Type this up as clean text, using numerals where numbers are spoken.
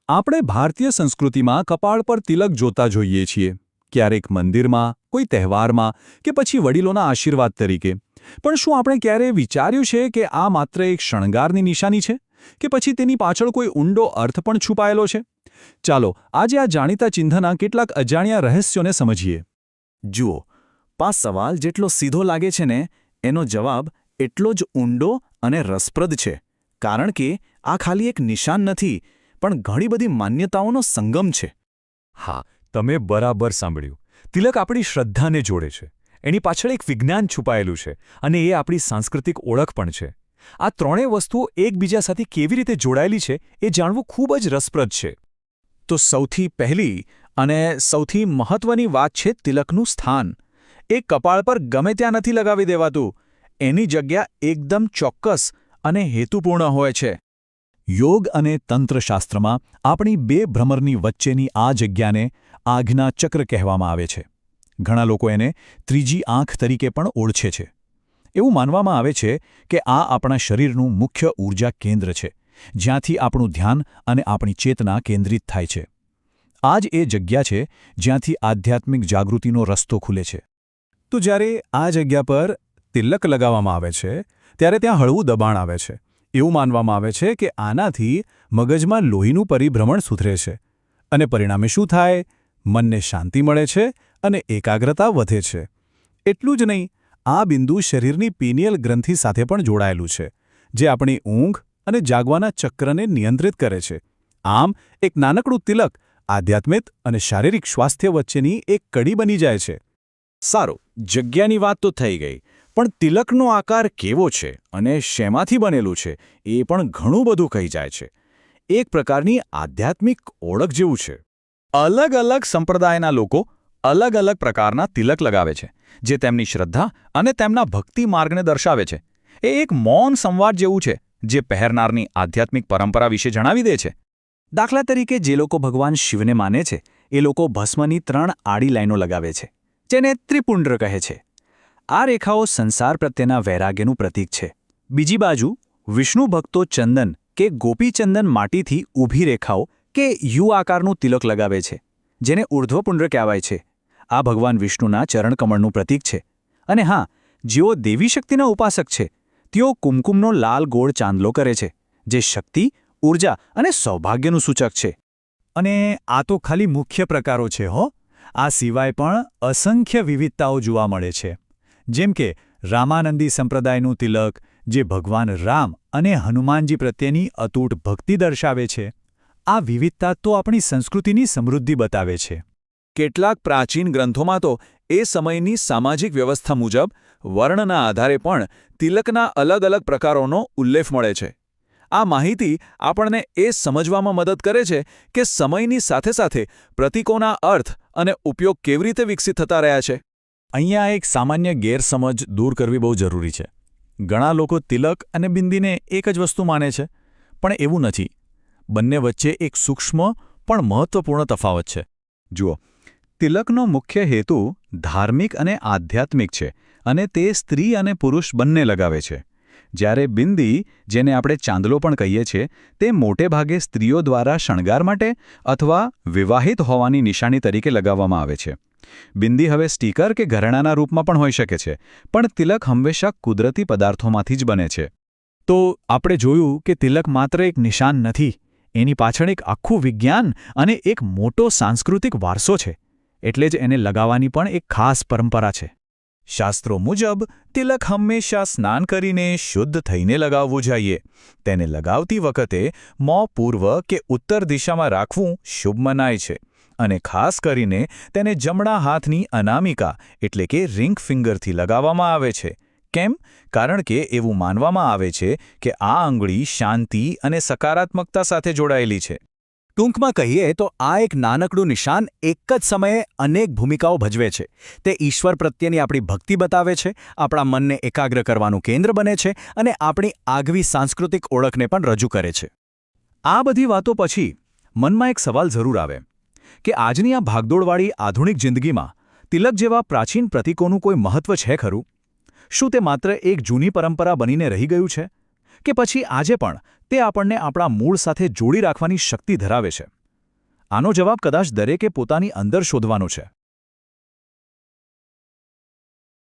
આપણે ભારતીય સંસ્કૃતિમાં કપાળ પર તિલક જોતા જોઈએ છીએ, ક્યારેક મંદિરમાં, કોઈ તહેવારમાં કે પછી વડીલોના આશીર્વાદ તરીકે. પણ શું આપણે ક્યારેય વિચાર્યું છે કે આ માત્ર એક શણગારની નિશાની છે કે પછી તેની પાછળ કોઈ ઊંડો અર્થ પણ છુપાયેલો છે? ચાલો આજે આ જાણીતા ચિહ્નના કેટલાક અજાણ્યા રહસ્યોને સમજીએ. જુઓ, આ સવાલ જેટલો સીધો લાગે છે ને, એનો જવાબ એટલો જ ઊંડો અને રસપ્રદ છે. કારણ કે આ ખાલી એક નિશાન નથી, પણ ઘણી બધી માન્યતાઓનો સંગમ છે. હા, તમે બરાબર સાંભળ્યું. તિલક આપણી શ્રદ્ધાને જોડે છે. એની પાછળ એક વિજ્ઞાન છુપાયેલું છે અને એ આપણી સાંસ્કૃતિક ઓળખ પણ છે. આ ત્રણેય વસ્તુઓ એકબીજા સાથે કેવી રીતે જોડાયેલી છે એ જાણવું ખૂબ જ રસપ્રદ છે. તો સૌથી પહેલી અને સૌથી મહત્વની વાત છે તિલકનું સ્થાન. એ કપાળ પર ગમે ત્યાં નથી લગાવી દેવાતું. એની જગ્યા એકદમ ચોક્કસ અને હેતુપૂર્ણ હોય છે. યોગ અને તંત્રશાસ્ત્રમાં આપણી બે ભ્રમરની વચ્ચેની આ જગ્યાને આજ્ઞા ચક્ર કહેવામાં આવે છે. ઘણા લોકો એને ત્રીજી આંખ તરીકે પણ ઓળખે છે. એવું માનવામાં આવે છે કે આ આપણા શરીરનું મુખ્ય ઊર્જા કેન્દ્ર છે, જ્યાંથી આપણું ધ્યાન અને આપણી ચેતના કેન્દ્રિત થાય છે. આ જ એ જગ્યા છે જ્યાંથી આધ્યાત્મિક જાગૃતિનો રસ્તો ખુલે છે. તો જ્યારે આ જગ્યા પર તિલક લગાવવામાં આવે છે, ત્યારે ત્યાં હળવું દબાણ આવે છે. એવું માનવામાં આવે છે કે આનાથી મગજમાં લોહીનું પરિભ્રમણ સુધરે છે અને પરિણામે શું થાય? મનને શાંતિ મળે છે અને એકાગ્રતા વધે છે. એટલું જ નહીં, આ બિંદુ શરીરની પીનિયલ ગ્રંથિ સાથે પણ જોડાયેલું છે, જે આપણી ઊંઘ અને જાગવાના ચક્રને નિયંત્રિત કરે છે. આમ એક નાનકડું તિલક આધ્યાત્મિક અને શારીરિક સ્વાસ્થ્ય વચ્ચેની એક કડી બની જાય છે. સારું, જગ્યાની વાત તો થઈ ગઈ, પણ તિલકનો આકાર કેવો છે અને શેમાંથી બનેલું છે એ પણ ઘણું બધું કહી જાય છે. એક પ્રકારની આધ્યાત્મિક ઓળખ જેવું છે. અલગ અલગ સંપ્રદાયના લોકો અલગ અલગ પ્રકારના તિલક લગાવે છે, જે તેમની શ્રદ્ધા અને તેમના ભક્તિ માર્ગને દર્શાવે છે. એ એક મૌન સંવાદ જેવું છે, જે પહેરનારની આધ્યાત્મિક પરંપરા વિશે જણાવી દે છે. દાખલા તરીકે, જે લોકો ભગવાન શિવને માને છે, એ લોકો ભસ્મની 3 આડી લાઈનો લગાવે છે, જેને ત્રિપુંડ્ર કહે છે. આ રેખાઓ સંસાર પ્રત્યેના વૈરાગ્યનું પ્રતીક છે. બીજી બાજુ વિષ્ણુ ભક્તો ચંદન કે ગોપીચંદન માટીથી ઊભી રેખાઓ કે યુ આકારનું તિલક લગાવે છે, જેને ઉર્ધ્વપુંડ્ર કહેવાય છે. આ ભગવાન વિષ્ણુના ચરણકમળનું પ્રતીક છે. અને હા, જેઓ દેવી શક્તિના ઉપાસક છે, તેઓ કુમકુમનો લાલ ગોળ ચાંદલો કરે છે, જે શક્તિ, ઊર્જા અને સૌભાગ્યનું સૂચક છે. અને આ તો ખાલી મુખ્ય પ્રકારો છે હો. આ સિવાય પણ અસંખ્ય વિવિધતાઓ જોવા મળે છે. જેમ કે રામાનંદી સંપ્રદાયનું તિલક, જે ભગવાન રામ અને હનુમાનજી પ્રત્યેની અતૂટ ભક્તિ દર્શાવે છે. આ વિવિધતા તો આપણી સંસ્કૃતિની સમૃદ્ધિ બતાવે છે. કેટલાક પ્રાચીન ગ્રંથોમાં તો એ સમયની સામાજિક વ્યવસ્થા મુજબ વર્ણના આધારે પણ તિલકના અલગ અલગ પ્રકારોનો ઉલ્લેખ મળે છે. આ માહિતી આપણને એ સમજવામાં મદદ કરે છે કે સમયની સાથે સાથે પ્રતીકોના અર્થ અને ઉપયોગ કેવી રીતે વિકસિત થતા રહ્યા છે. અહીંયા એક સામાન્ય ગેરસમજ દૂર કરવી બહુ જરૂરી છે. ઘણા લોકો તિલક અને બિંદીને એક જ વસ્તુ માને છે, પણ એવું નથી. બંને વચ્ચે એક સૂક્ષ્મ પણ મહત્વપૂર્ણ તફાવત છે. જુઓ, તિલકનો મુખ્ય હેતુ ધાર્મિક અને આધ્યાત્મિક છે, અને તે સ્ત્રી અને પુરુષ બંને લગાવે છે. જ્યારે બિંદી, જેને આપણે ચાંદલો પણ કહીએ છીએ, તે મોટે ભાગે સ્ત્રીઓ દ્વારા શણગાર માટે અથવા વિવાહિત હોવાની નિશાની તરીકે લગાવવામાં આવે છે. બિંદી હવે સ્ટીકર કે ઘરેણાના રૂપમાં પણ હોઈ શકે છે, પણ તિલક હંમેશા કુદરતી પદાર્થોમાંથી જ બને છે. તો આપણે જોયું કે તિલક માત્ર એક નિશાન નથી, એની પાછળ એક આખું વિજ્ઞાન અને એક મોટો સાંસ્કૃતિક વારસો છે. એટલે જ એને લગાવવાની પણ એક ખાસ પરંપરા છે. શાસ્ત્રો મુજબ તિલક હંમેશા સ્નાન કરીને શુદ્ધ થઈને લગાવવું જોઈએ. તેને લગાવતી વખતે મોં પૂર્વ કે ઉત્તર દિશામાં રાખવું શુભ મનાય છે. અને ખાસ કરીને તેને જમણા હાથની અનામિકા એટલે કે રિંગ ફિંગરથી લગાવવામાં આવે છે. કેમ? કારણ કે એવું માનવામાં આવે છે કે આ આંગળી શાંતિ અને સકારાત્મકતા સાથે જોડાયેલી છે. ટૂંકમાં કહીએ તો આ એક નાનકડું નિશાન એક જ સમયે અનેક ભૂમિકાઓ ભજવે છે. તે ઈશ્વર પ્રત્યેની આપણી ભક્તિ બતાવે છે, આપણા મનને એકાગ્ર કરવાનું કેન્દ્ર બને છે અને આપણી આગવી સાંસ્કૃતિક ઓળખને પણ રજૂ કરે છે. આ બધી વાતો પછી મનમાં એક સવાલ જરૂર આવે કે આજની આ ભાગદોડવાળી આધુનિક જિંદગીમાં તિલક જેવા પ્રાચીન પ્રતીકોનું કોઈ મહત્વ છે ખરું? શું તે માત્ર એક જૂની પરંપરા બનીને રહી ગયું છે? કે પછી આજે પણ તે આપણને આપણા મૂળ સાથે જોડી રાખવાની શક્તિ ધરાવે છે? આનો જવાબ કદાચ દરેકે પોતાની અંદર શોધવાનો છે.